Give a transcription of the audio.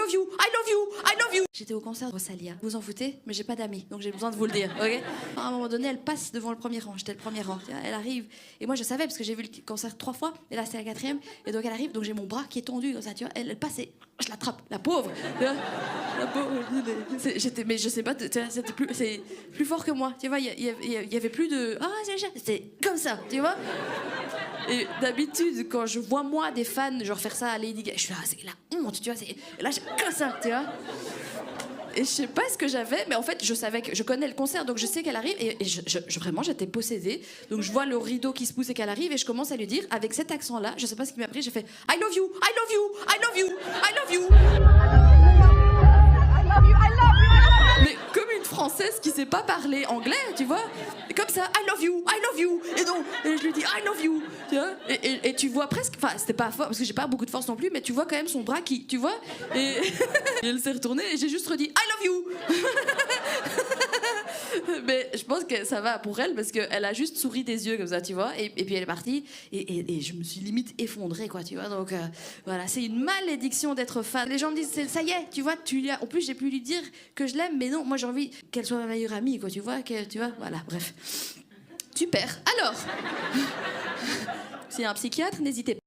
love you, I love you, I love you. J'étais au concert de Rosalia. Vous en foutez? Mais j'ai pas d'amis, donc j'ai besoin de vous le dire, ok? À un moment donné, elle passe devant le premier rang. J'étais le premier rang. Elle arrive. Et moi, je savais, parce que j'ai vu le concert 3 fois. Et là, c'était la 4e. Et donc, elle arrive. Donc, j'ai mon bras qui est tendu comme ça, tu vois. Elle passe et je l'attrape. La pauvre. Tu vois, la pauvre. Mais je sais pas, c'était plus fort que moi. Tu vois, il y avait plus de. Ah, c'était comme ça, tu vois. Et d'habitude, quand je vois moi des fans genre faire ça à Lady Gaga, je suis là, c'est la honte, tu vois. Et là, j'ai comme ça, tu vois. Et je sais pas ce que j'avais, mais en fait, je savais que je connais le concert, donc je sais qu'elle arrive. Et vraiment, j'étais possédée. Donc je vois le rideau qui se pousse et qu'elle arrive, et je commence à lui dire avec cet accent-là, je sais pas ce qui m'a pris, j'ai fait I love you, I love you, I love you, I love you. Mais comme une Française qui sait pas parler anglais, tu vois, et comme ça, I love you, I love you. Et donc, et je lui dis I love you, tu vois. Et tu vois presque, enfin, c'était pas fort parce que j'ai pas beaucoup de force non plus, mais tu vois quand même son bras qui, tu vois. Et elle s'est retournée et j'ai juste redit I love you. Mais je pense que ça va pour elle parce qu'elle a juste souri des yeux comme ça, tu vois. Et puis elle est partie et je me suis limite effondrée, quoi, tu vois. Donc voilà, c'est une malédiction d'être fan. Les gens me disent ça y est, tu vois, en plus j'ai pu lui dire que je l'aime, mais non, moi j'ai envie qu'elle soit ma meilleure amie, quoi, tu vois, voilà, bref. Super. Alors, s'il y a un psychiatre, n'hésitez pas.